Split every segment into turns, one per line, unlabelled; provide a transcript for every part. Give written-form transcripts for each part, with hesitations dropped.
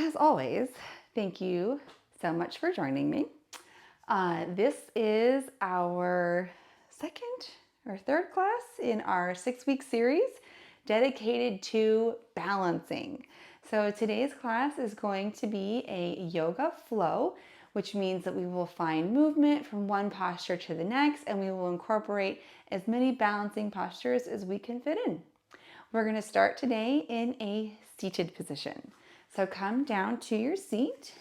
As always, thank you so much for joining me. This is our second or third class in our 6-week series dedicated to balancing. So today's class is going to be a yoga flow, which means that we will find movement from one posture to the next, and we will incorporate as many balancing postures as we can fit in. We're going to start today in a seated position. So come down to your seat.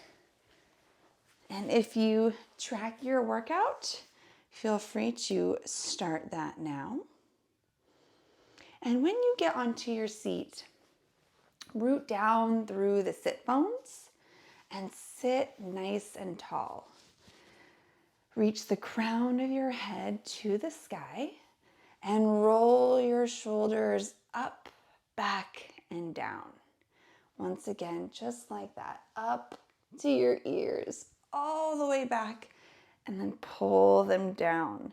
And if you track your workout, feel free to start that now. And when you get onto your seat, root down through the sit bones and sit nice and tall. Reach the crown of your head to the sky and roll your shoulders up, back, and down. Once again, just like that, up to your ears, all the way back, and then pull them down.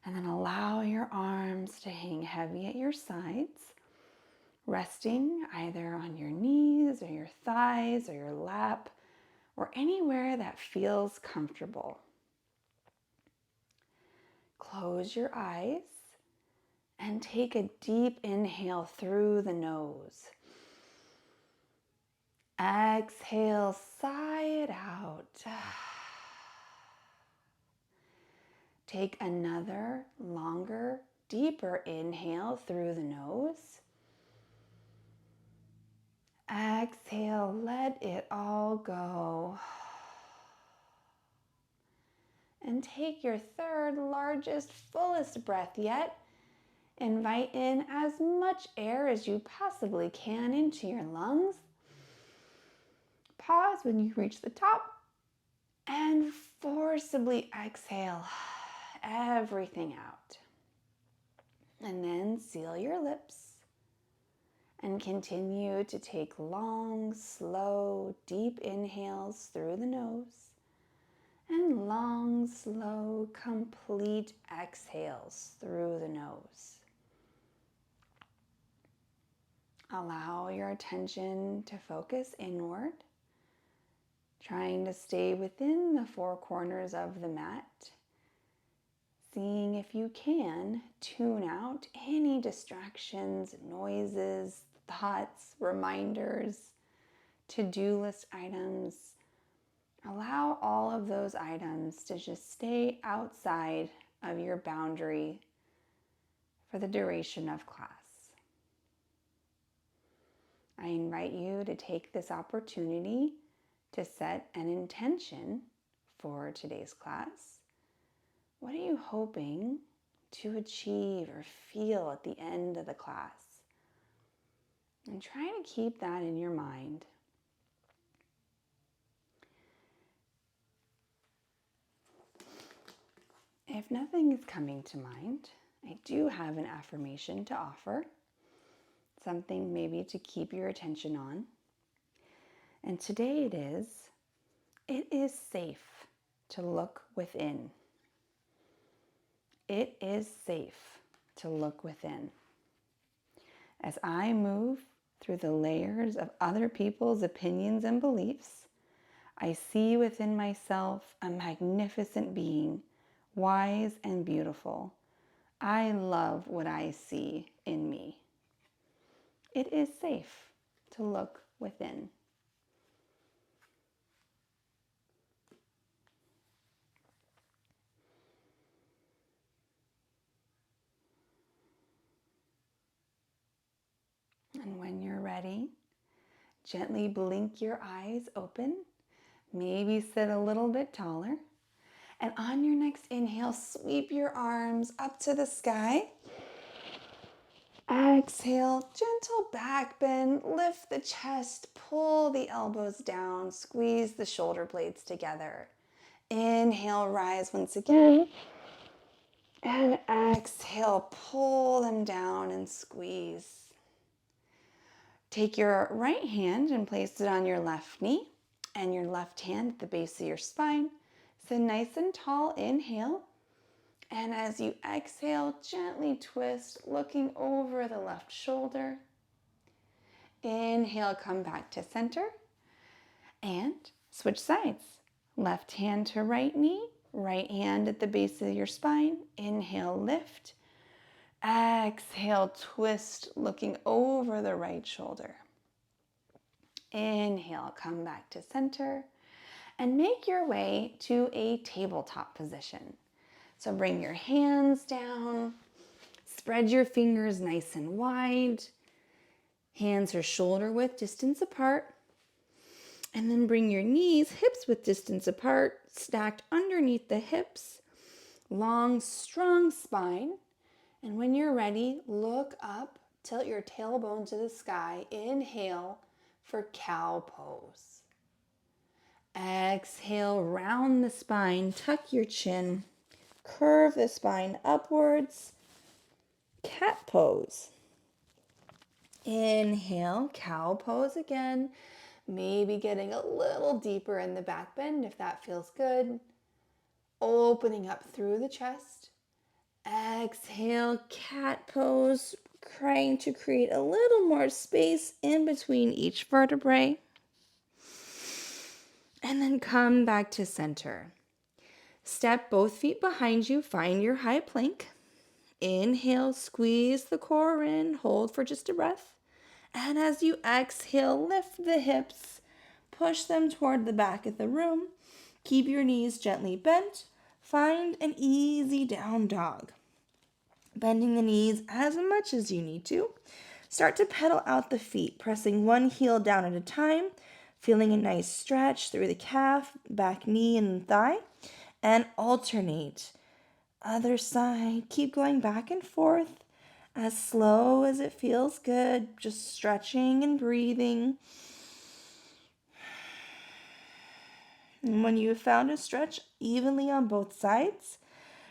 And then allow your arms to hang heavy at your sides, resting either on your knees or your thighs or your lap or anywhere that feels comfortable. Close your eyes and take a deep inhale through the nose. Exhale, sigh it out. Take another longer, deeper inhale through the nose. Exhale, let it all go. And take your third largest, fullest breath yet. Invite in as much air as you possibly can into your lungs. Pause when you reach the top and forcibly exhale everything out. And then seal your lips and continue to take long, slow, deep inhales through the nose and long, slow, complete exhales through the nose. Allow your attention to focus inward, trying to stay within the four corners of the mat, seeing if you can tune out any distractions, noises, thoughts, reminders, to-do list items. Allow all of those items to just stay outside of your boundary for the duration of class. I invite you to take this opportunity to set an intention for today's class. What are you hoping to achieve or feel at the end of the class? And try to keep that in your mind. If nothing is coming to mind, I do have an affirmation to offer, something maybe to keep your attention on. And today it is safe to look within. It is safe to look within. As I move through the layers of other people's opinions and beliefs, I see within myself a magnificent being, wise and beautiful. I love what I see in me. It is safe to look within. And when you're ready, gently blink your eyes open, maybe sit a little bit taller. And on your next inhale, sweep your arms up to the sky. Exhale, gentle back bend, lift the chest, pull the elbows down, squeeze the shoulder blades together. Inhale, rise once again. And exhale, pull them down and squeeze. Take your right hand and place it on your left knee and your left hand at the base of your spine. So nice and tall, inhale. And as you exhale, gently twist, looking over the left shoulder. Inhale, come back to center. And switch sides. Left hand to right knee, right hand at the base of your spine. Inhale, lift. Exhale, twist, looking over the right shoulder. Inhale, come back to center and make your way to a tabletop position. So bring your hands down, spread your fingers nice and wide. Hands are shoulder width distance apart. And then bring your knees hips width distance apart, stacked underneath the hips. Long, strong spine. And when you're ready, look up, tilt your tailbone to the sky. Inhale for cow pose. Exhale, round the spine, tuck your chin, curve the spine upwards. Cat pose. Inhale, cow pose again. Maybe getting a little deeper in the back bend if that feels good. Opening up through the chest. Exhale, cat pose, trying to create a little more space in between each vertebrae. And then come back to center. Step both feet behind you, find your high plank. Inhale, squeeze the core in, hold for just a breath. And as you exhale, lift the hips, push them toward the back of the room. Keep your knees gently bent. Find an easy down dog. Bending the knees as much as you need to. Start to pedal out the feet, pressing one heel down at a time, feeling a nice stretch through the calf, back knee, and thigh, and alternate. Other side, keep going back and forth as slow as it feels good, just stretching and breathing. And when you have found a stretch evenly on both sides,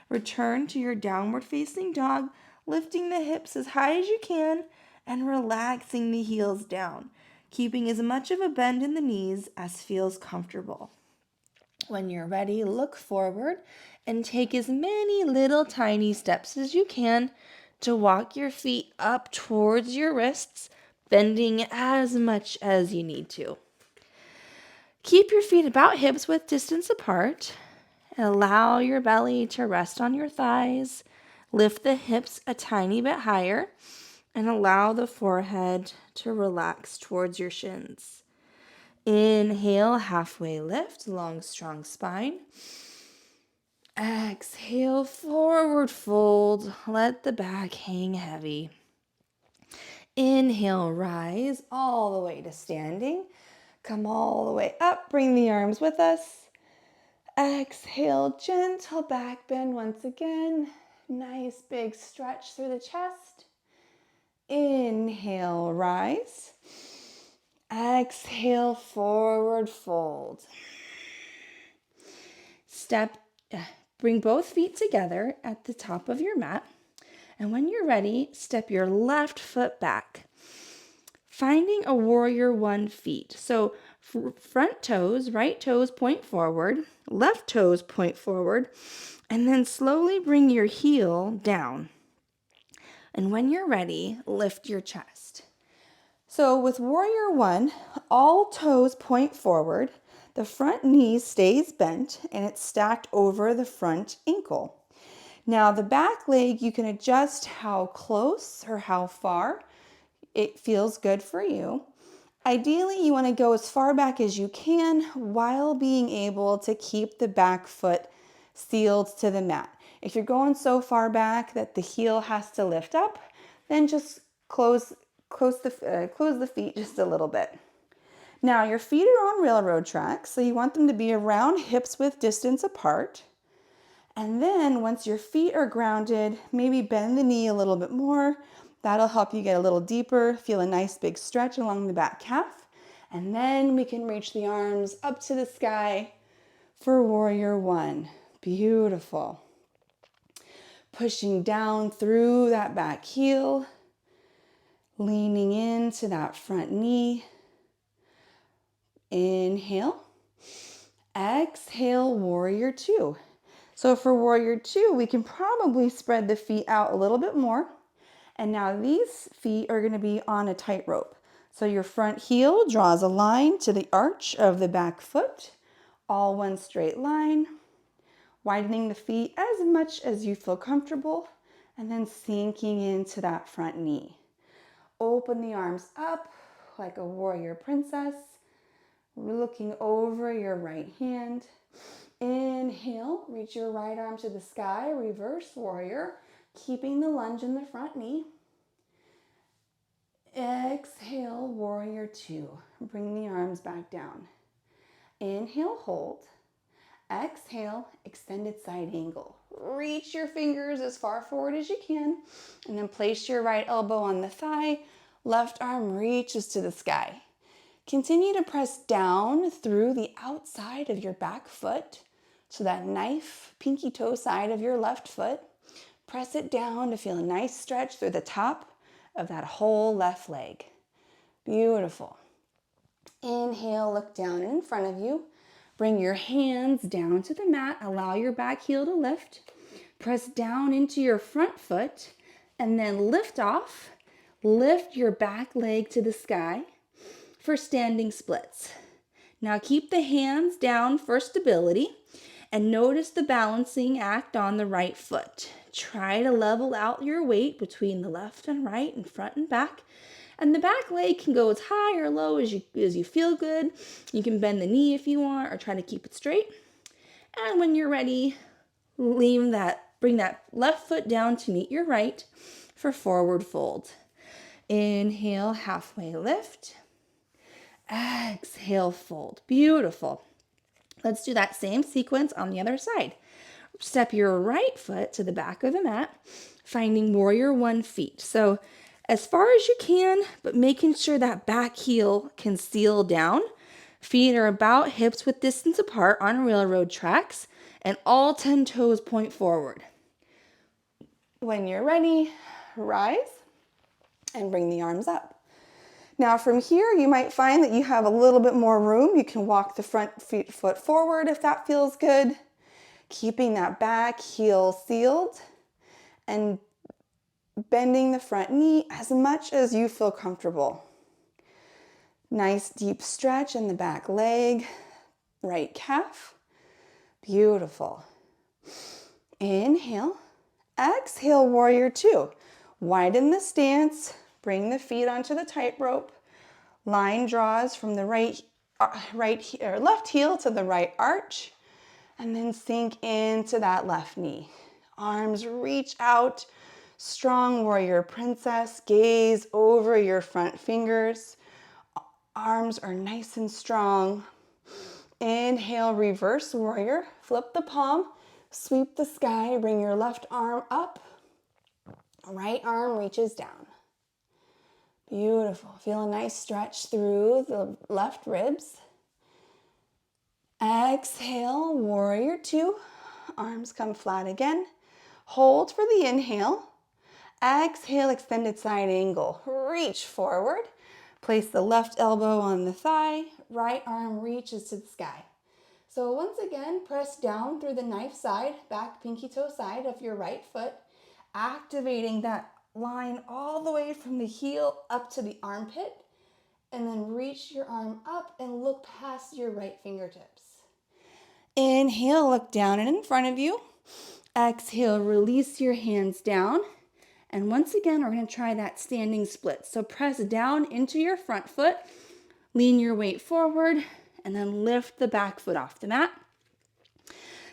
return to your downward facing dog, lifting the hips as high as you can and relaxing the heels down, keeping as much of a bend in the knees as feels comfortable. When you're ready, look forward and take as many little tiny steps as you can to walk your feet up towards your wrists, bending as much as you need to. Keep your feet about hips width distance apart. Allow your belly to rest on your thighs. Lift the hips a tiny bit higher and allow the forehead to relax towards your shins. Inhale, halfway lift, long, strong spine. Exhale, forward fold. Let the back hang heavy. Inhale, rise all the way to standing. Come all the way up, bring the arms with us. Exhale, gentle back bend once again. Nice big stretch through the chest. Inhale, rise. Exhale, forward fold. Bring both feet together at the top of your mat. And when you're ready, step your left foot back, finding a warrior one feet. So front toes, right toes point forward, left toes point forward, and then slowly bring your heel down. And when you're ready, lift your chest. So with warrior one, all toes point forward, the front knee stays bent, and it's stacked over the front ankle. Now the back leg, you can adjust how close or how far it feels good for you. Ideally, you want to go as far back as you can while being able to keep the back foot sealed to the mat. If you're going so far back that the heel has to lift up, then just close the feet just a little bit. Now your feet are on railroad tracks, so you want them to be around hips width distance apart. And then once your feet are grounded, maybe bend the knee a little bit more. That'll help you get a little deeper, feel a nice big stretch along the back calf. And then we can reach the arms up to the sky for warrior one. Beautiful. Pushing down through that back heel, leaning into that front knee. Inhale. Exhale, warrior two. So for warrior two, we can probably spread the feet out a little bit more. And now these feet are going to be on a tightrope. So your front heel draws a line to the arch of the back foot, all one straight line, widening the feet as much as you feel comfortable, and then sinking into that front knee. Open the arms up like a warrior princess, looking over your right hand. Inhale, reach your right arm to the sky, reverse warrior, keeping the lunge in the front knee. Exhale, warrior two. Bring the arms back down. Inhale, hold. Exhale, extended side angle. Reach your fingers as far forward as you can, and then place your right elbow on the thigh. Left arm reaches to the sky. Continue to press down through the outside of your back foot, so that knife, pinky toe side of your left foot. Press it down to feel a nice stretch through the top of that whole left leg. Beautiful. Inhale, look down and in front of you. Bring your hands down to the mat. Allow your back heel to lift. Press down into your front foot and then lift off. Lift your back leg to the sky for standing splits. Now keep the hands down for stability and notice the balancing act on the right foot. Try to level out your weight between the left and right and front and back. And the back leg can go as high or low as you feel good. You can bend the knee if you want or try to keep it straight. And when you're ready, bring that left foot down to meet your right for forward fold. Inhale, halfway lift. Exhale, fold. Beautiful. Let's do that same sequence on the other side. Step your right foot to the back of the mat, finding warrior one feet. So as far as you can, but making sure that back heel can seal down. Feet are about hips width distance apart on railroad tracks, and all 10 toes point forward. When you're ready, rise and bring the arms up. Now from here, you might find that you have a little bit more room. You can walk the front foot forward if that feels good. Keeping that back heel sealed and bending the front knee as much as you feel comfortable. Nice deep stretch in the back leg, right calf. Beautiful. Inhale. Exhale, warrior two. Widen the stance. Bring the feet onto the tightrope. Line draws from the left heel to the right arch. And then sink into that left knee. Arms reach out. Strong warrior princess. Gaze over your front fingers. Arms are nice and strong. Inhale, reverse warrior. Flip the palm. Sweep the sky. Bring your left arm up. Right arm reaches down. Beautiful. Feel a nice stretch through the left ribs. Exhale, warrior two. Arms come flat again. Hold for the inhale. Exhale, extended side angle. Reach forward. Place the left elbow on the thigh. Right arm reaches to the sky. So once again, press down through the knife side, back pinky toe side of your right foot, activating that line all the way from the heel up to the armpit, and then reach your arm up and look past your right fingertips. Inhale, look down and in front of you. Exhale, release your hands down. And once again, we're going to try that standing split. So press down into your front foot, lean your weight forward, and then lift the back foot off the mat.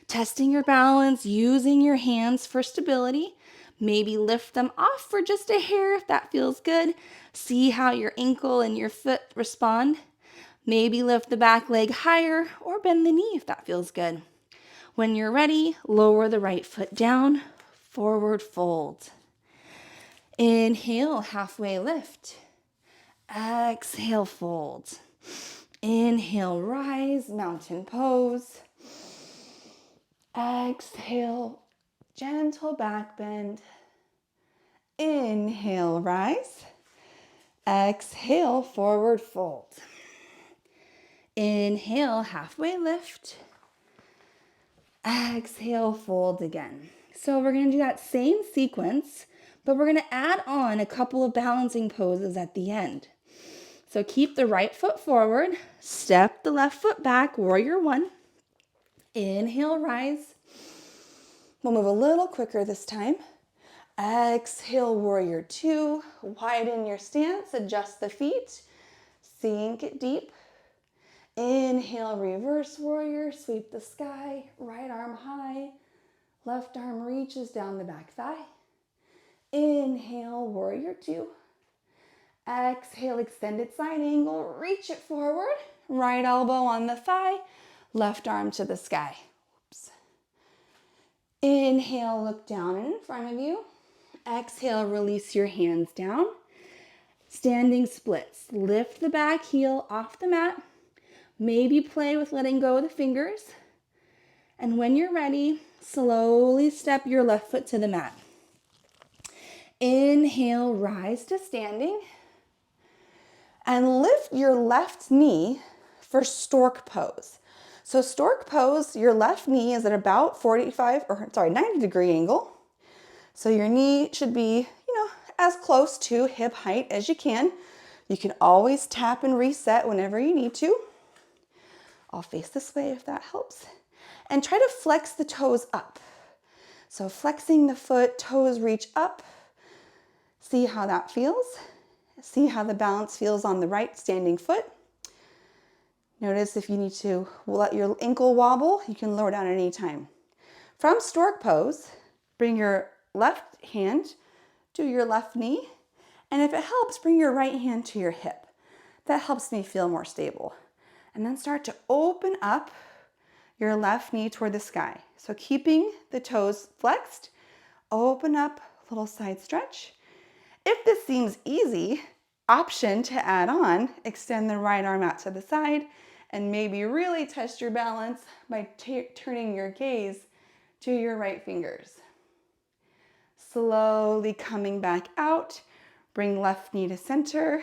Testing your balance, using your hands for stability. Maybe lift them off for just a hair if that feels good. See how your ankle and your foot respond. Maybe lift the back leg higher or bend the knee if that feels good. When you're ready, lower the right foot down, forward fold. Inhale, halfway lift. Exhale, fold. Inhale, rise, mountain pose. Exhale, gentle back bend. Inhale, rise. Exhale, forward fold. Inhale, halfway lift. Exhale, fold again. So we're going to do that same sequence, but we're going to add on a couple of balancing poses at the end. So keep the right foot forward, step the left foot back, warrior one. Inhale, rise. We'll move a little quicker this time. Exhale, warrior two. Widen your stance, adjust the feet, sink it deep. Inhale, reverse warrior, sweep the sky, right arm high, left arm reaches down the back thigh. Inhale, warrior two. Exhale, extended side angle, reach it forward, right elbow on the thigh, left arm to the sky. Oops. Inhale, look down and in front of you. Exhale, release your hands down. Standing splits. Lift the back heel off the mat. Maybe play with letting go of the fingers. And when you're ready, slowly step your left foot to the mat. Inhale, rise to standing. And lift your left knee for stork pose. So stork pose, your left knee is at about 90-degree angle. So your knee should be, as close to hip height as you can. You can always tap and reset whenever you need to. I'll face this way if that helps. And try to flex the toes up. So flexing the foot, toes reach up. See how that feels. See how the balance feels on the right standing foot. Notice if you need to let your ankle wobble, you can lower down at any time. From stork pose, bring your left hand to your left knee. And if it helps, bring your right hand to your hip. That helps me feel more stable. And then start to open up your left knee toward the sky. So keeping the toes flexed, open up, a little side stretch. If this seems easy, option to add on, extend the right arm out to the side and maybe really test your balance by turning your gaze to your right fingers. Slowly coming back out, bring left knee to center,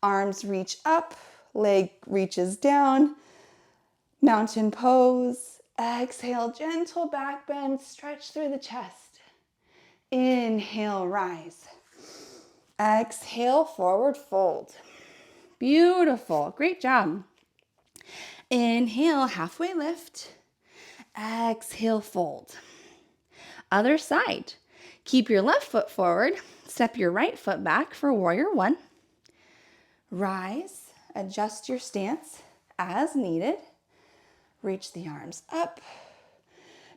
arms reach up, leg reaches down, mountain pose. Exhale, gentle back bend, stretch through the chest. Inhale, rise. Exhale, forward fold. Beautiful, great job. Inhale, halfway lift. Exhale, fold. Other side. Keep your left foot forward, step your right foot back for warrior one. Rise, adjust your stance as needed. Reach the arms up.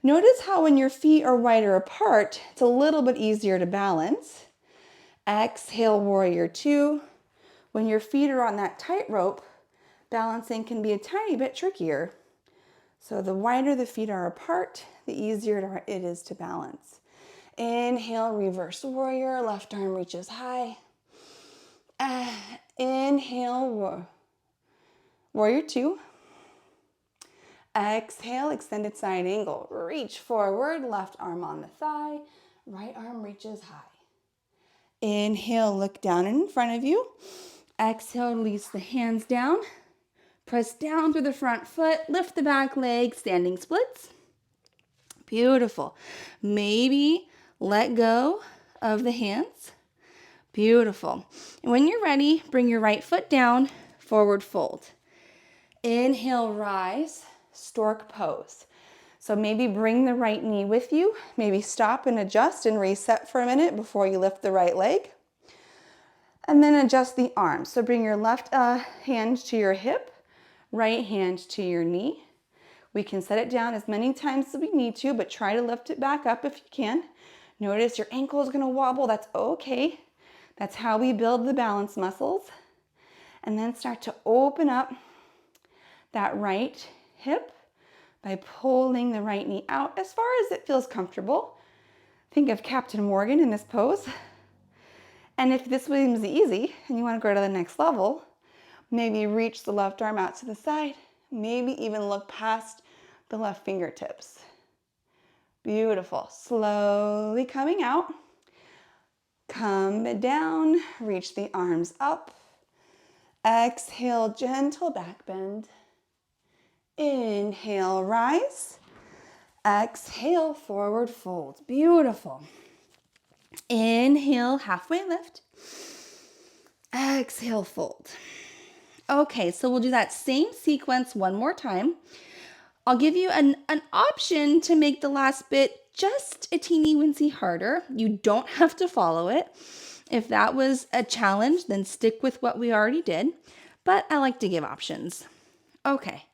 Notice how when your feet are wider apart, it's a little bit easier to balance. Exhale, warrior two. When your feet are on that tightrope, balancing can be a tiny bit trickier. So the wider the feet are apart, the easier it is to balance. Inhale, reverse warrior, left arm reaches high. Inhale, warrior two. Exhale, extended side angle. Reach forward, left arm on the thigh, right arm reaches high. Inhale, look down and in front of you. Exhale, release the hands down. Press down through the front foot, lift the back leg, standing splits. Beautiful. Maybe let go of the hands. Beautiful. And when you're ready, bring your right foot down, forward fold. Inhale, rise, stork pose. So maybe bring the right knee with you. Maybe stop and adjust and reset for a minute before you lift the right leg. And then adjust the arms. So bring your left hand to your hip, right hand to your knee. We can set it down as many times as we need to, but try to lift it back up if you can. Notice your ankle is going to wobble. That's okay. That's how we build the balance muscles. And then start to open up that right hip by pulling the right knee out as far as it feels comfortable. Think of Captain Morgan in this pose. And if this seems easy and you want to go to the next level, maybe reach the left arm out to the side. Maybe even look past the left fingertips. Beautiful. Slowly coming out. Come down, reach the arms up. Exhale, gentle back bend. Inhale, rise. Exhale, forward fold. Beautiful. Inhale, halfway lift. Exhale, fold. Okay, so we'll do that same sequence one more time. I'll give you an option to make the last bit just a teeny weensy harder. You don't have to follow it. If that was a challenge, then stick with what we already did. But I like to give options. Okay,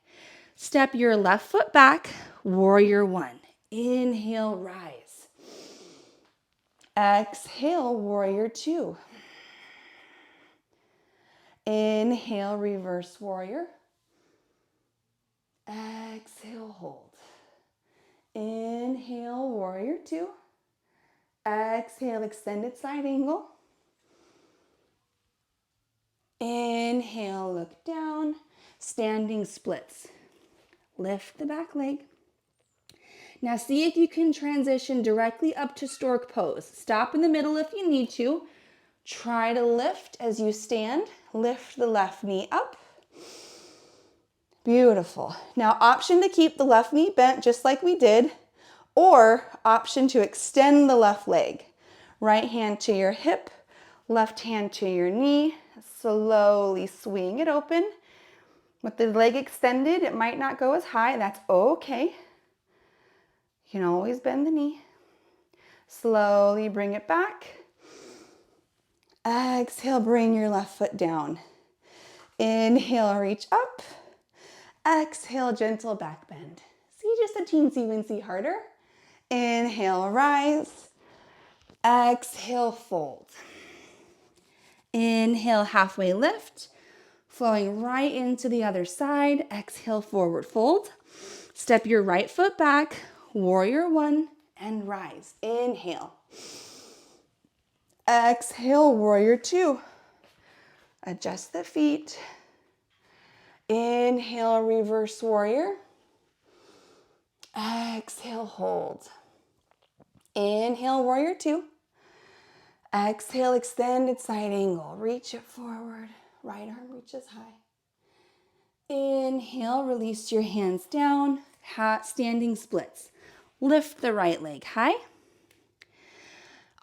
step your left foot back, warrior one. Inhale, rise. Exhale, warrior two. Inhale, reverse warrior. Exhale, hold. Inhale, warrior two. Exhale, extended side angle. Inhale, look down. Standing splits. Lift the back leg. Now see if you can transition directly up to stork pose. Stop in the middle if you need to. Try to lift as you stand. Lift the left knee up. Beautiful. Now option to keep the left knee bent just like we did, or option to extend the left leg. Right hand to your hip, left hand to your knee. Slowly swing it open. With the leg extended, it might not go as high. That's okay. You can always bend the knee. Slowly bring it back. Exhale, bring your left foot down. Inhale, reach up. Exhale, gentle back bend. See, just a teensy weensy harder. Inhale, rise. Exhale, fold. Inhale, halfway lift. Flowing right into the other side. Exhale, forward fold. Step your right foot back. Warrior one and rise. Inhale. Exhale, warrior two. Adjust the feet. Inhale, reverse warrior. Exhale, hold. Inhale, warrior two. Exhale, extended side angle. Reach it forward. Right arm reaches high. Inhale, release your hands down. Standing splits. Lift the right leg high.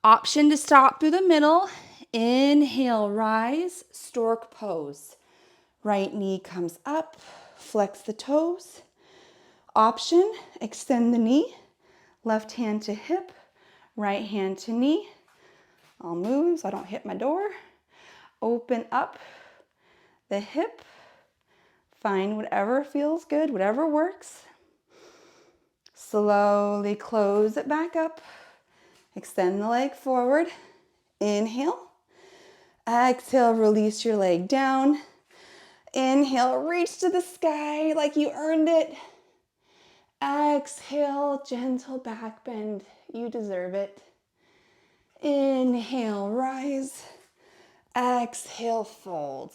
Option to stop through the middle. Inhale, rise, stork pose. Right knee comes up, flex the toes. Option, extend the knee. Left hand to hip, right hand to knee. I'll move so I don't hit my door. Open up the hip. Find whatever feels good, whatever works. Slowly close it back up. Extend the leg forward. Inhale. Exhale, release your leg down. Inhale, reach to the sky like you earned it. Exhale, gentle back bend. You deserve it. Inhale, rise. Exhale, fold.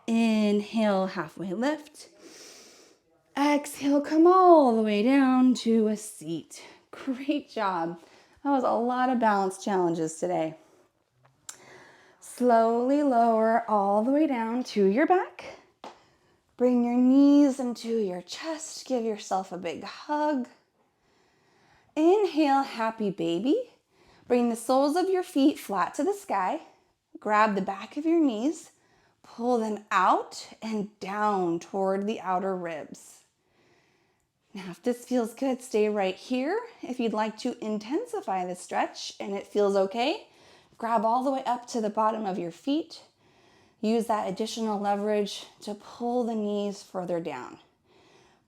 Inhale, halfway lift. Exhale, come all the way down to a seat. Great job. That was a lot of balance challenges today. Slowly lower all the way down to your back. Bring your knees into your chest. Give yourself a big hug. Inhale, happy baby. Bring the soles of your feet flat to the sky. Grab the back of your knees. Pull them out and down toward the outer ribs. Now, if this feels good, stay right here. If you'd like to intensify the stretch and it feels okay, grab all the way up to the bottom of your feet. Use that additional leverage to pull the knees further down.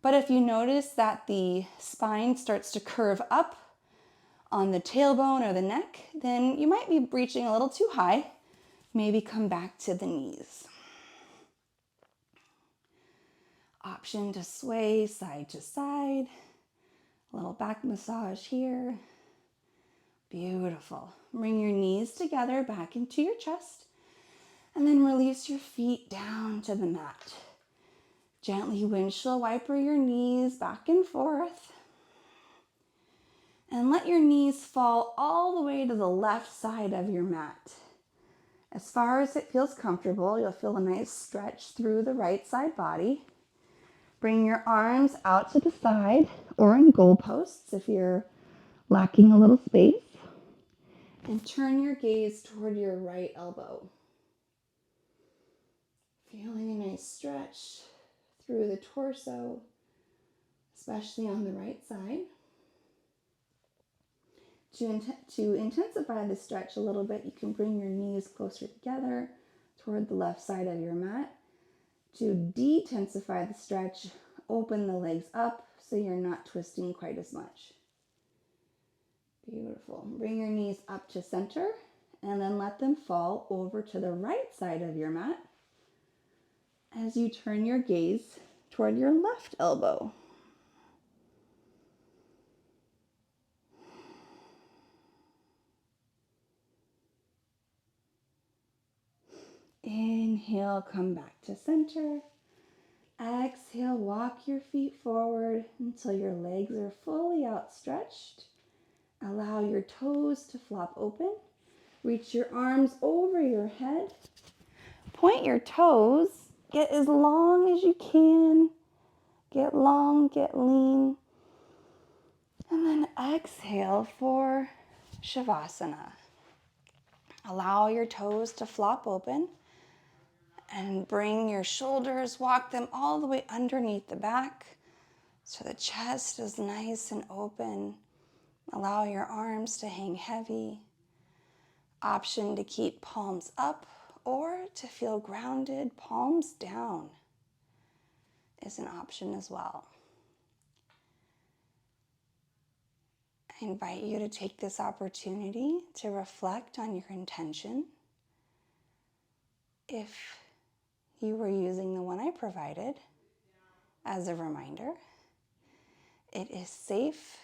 But if you notice that the spine starts to curve up on the tailbone or the neck, then you might be reaching a little too high. Maybe come back to the knees. Option to sway side to side. A little back massage here. Beautiful. Bring your knees together back into your chest. And then release your feet down to the mat. Gently windshield wiper your knees back and forth. And let your knees fall all the way to the left side of your mat. As far as it feels comfortable, you'll feel a nice stretch through the right side body. Bring your arms out to the side or in goalposts if you're lacking a little space. And turn your gaze toward your right elbow. Feeling a nice stretch through the torso, especially on the right side. To intensify the stretch a little bit, you can bring your knees closer together toward the left side of your mat. To de-intensify the stretch, open the legs up so you're not twisting quite as much. Beautiful. Bring your knees up to center and then let them fall over to the right side of your mat as you turn your gaze toward your left elbow. Inhale, come back to center. Exhale, walk your feet forward until your legs are fully outstretched. Allow your toes to flop open. Reach your arms over your head. Point your toes. Get as long as you can. Get long, get lean. And then exhale for Shavasana. Allow your toes to flop open and bring your shoulders, walk them all the way underneath the back so the chest is nice and open. Allow your arms to hang heavy. Option to keep palms up or to feel grounded, palms down is an option as well. I invite you to take this opportunity to reflect on your intention. If you were using the one I provided, as a reminder, it is safe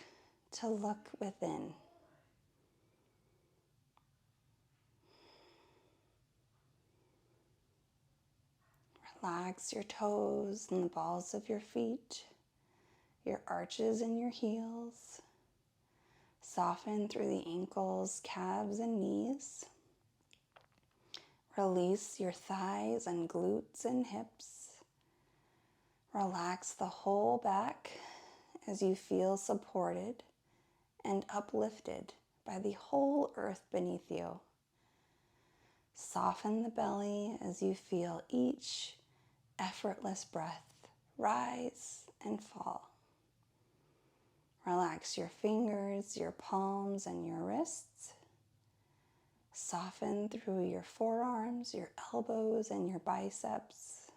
to look within. Relax your toes and the balls of your feet, your arches and your heels. Soften through the ankles, calves, and knees. Release your thighs and glutes and hips. Relax the whole back as you feel supported and uplifted by the whole earth beneath you. Soften the belly as you feel each effortless breath rise and fall. Relax your fingers, your palms, and your wrists. Soften through your forearms, your elbows, and your biceps.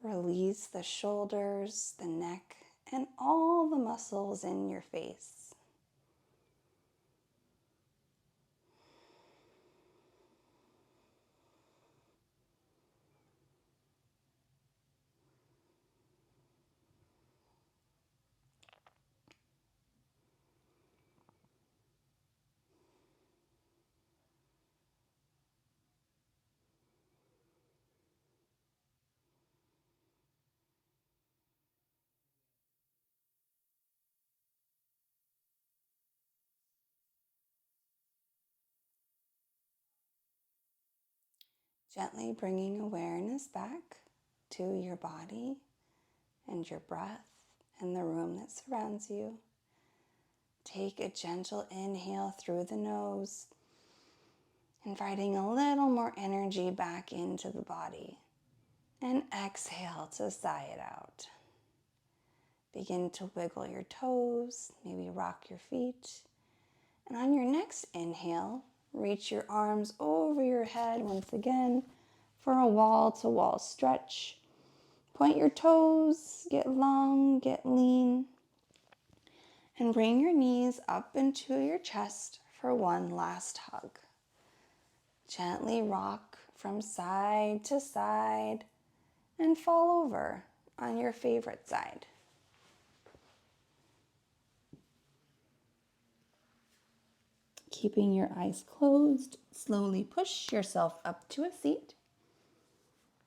Release the shoulders, the neck, and all the muscles in your face. Gently bringing awareness back to your body and your breath and the room that surrounds you. Take a gentle inhale through the nose, inviting a little more energy back into the body. And exhale to sigh it out. Begin to wiggle your toes, maybe rock your feet. And on your next inhale, reach your arms over your head once again for a wall-to-wall stretch. Point your toes, get long, get lean. And bring your knees up into your chest for one last hug. Gently rock from side to side and fall over on your favorite side. Keeping your eyes closed, slowly push yourself up to a seat.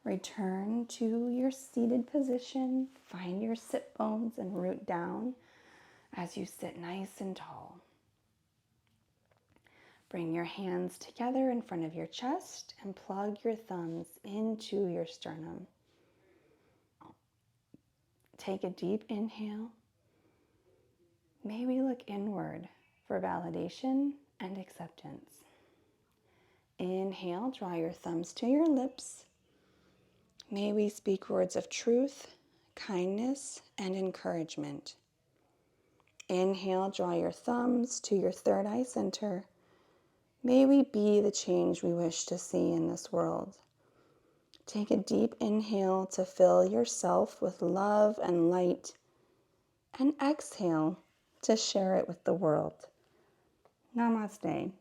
Return to your seated position. Find your sit bones and root down as you sit nice and tall. Bring your hands together in front of your chest and plug your thumbs into your sternum. Take a deep inhale. Maybe look inward for validation and acceptance. Inhale, draw your thumbs to your lips. May we speak words of truth, kindness, and encouragement. Inhale, draw your thumbs to your third eye center. May we be the change we wish to see in this world. Take a deep inhale to fill yourself with love and light, and exhale to share it with the world. Namaste.